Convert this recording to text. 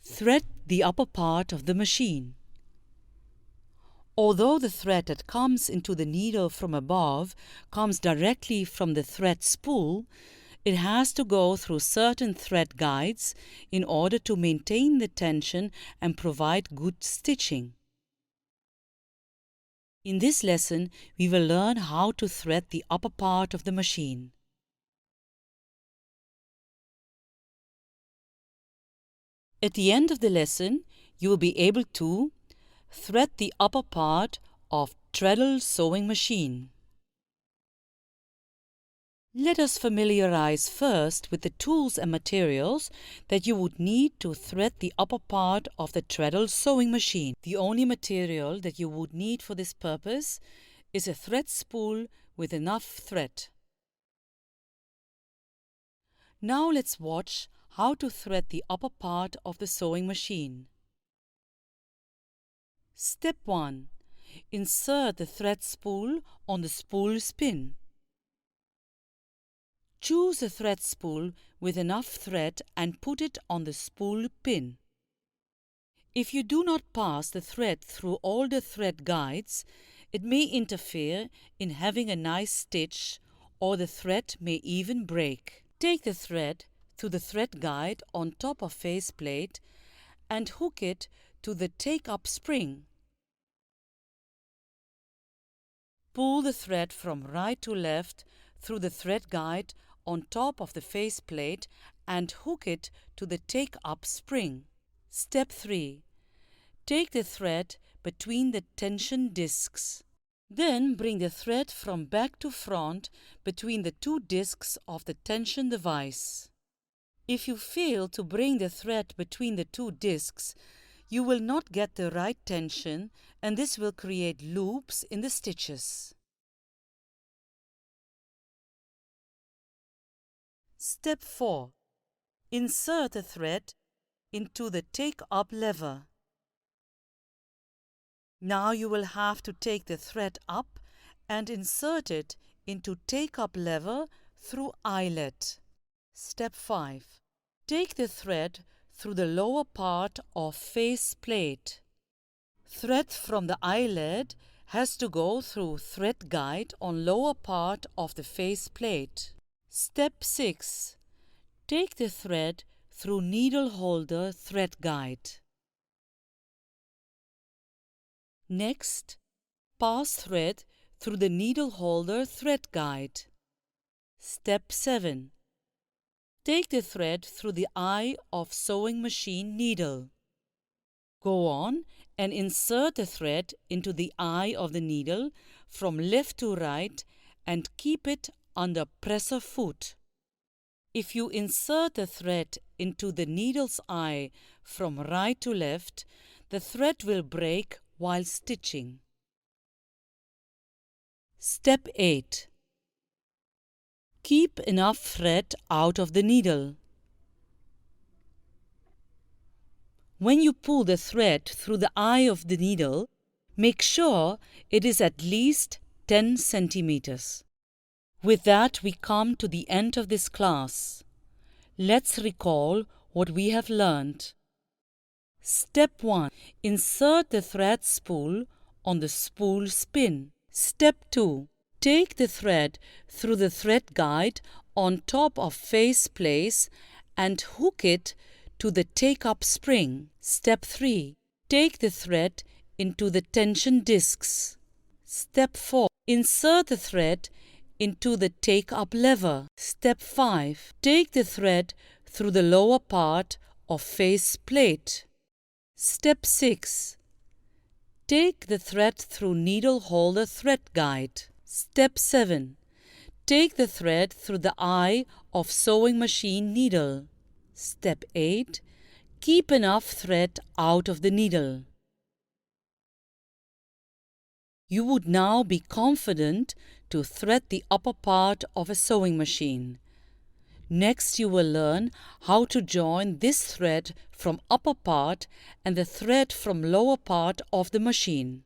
Thread the upper part of the machine. Although the thread that comes into the needle from above comes directly from the thread spool, it has to go through certain thread guides in order to maintain the tension and provide good stitching. In this lesson, we will learn how to thread the upper part of the machine. At the end of the lesson, you will be able to thread the upper part of treadle sewing machine. Let us familiarize first with the tools and materials that you would need to thread the upper part of the treadle sewing machine. The only material that you would need for this purpose is a thread spool with enough thread. Now let's watch how to thread the upper part of the sewing machine. Step 1. Insert the thread spool on the spool pin. Choose a thread spool with enough thread and put it on the spool pin. If you do not pass the thread through all the thread guides, it may interfere in having a nice stitch, or the thread may even break. Take the thread through the thread guide on top of faceplate and hook it to the take-up spring. Pull the thread from right to left through the thread guide on top of the faceplate and hook it to the take-up spring. Step 3. Take the thread between the tension discs. Then bring the thread from back to front between the two discs of the tension device. If you fail to bring the thread between the two discs, you will not get the right tension, and this will create loops in the stitches. Step 4. Insert the thread into the take-up lever. Now you will have to take the thread up and insert it into take-up lever through eyelet. Step 5. Take the thread through the lower part of faceplate. Thread from the eyelet has to go through thread guide on lower part of the faceplate. Step 6. Take the thread through needle holder thread guide. Next, pass thread through the needle holder thread guide. Step 7. Take the thread through the eye of sewing machine needle. Go on and insert the thread into the eye of the needle from left to right and keep it under presser foot. If you insert the thread into the needle's eye from right to left, the thread will break while stitching. Step 8. Keep enough thread out of the needle. When you pull the thread through the eye of the needle, make sure it is at least 10 centimeters. With that, we come to the end of this class. Let's recall what we have learned. Step 1. Insert the thread spool on the spool pin. Step 2. Take the thread through the thread guide on top of faceplate and hook it to the take-up spring. Step 3. Take the thread into the tension discs. Step 4. Insert the thread into the take-up lever. Step 5. Take the thread through the lower part of faceplate. Step 6. Take the thread through needle holder thread guide. Step 7. Take the thread through the eye of sewing machine needle. Step 8. Keep enough thread out of the needle. You would now be confident to thread the upper part of a sewing machine. Next, you will learn how to join this thread from upper part and the thread from lower part of the machine.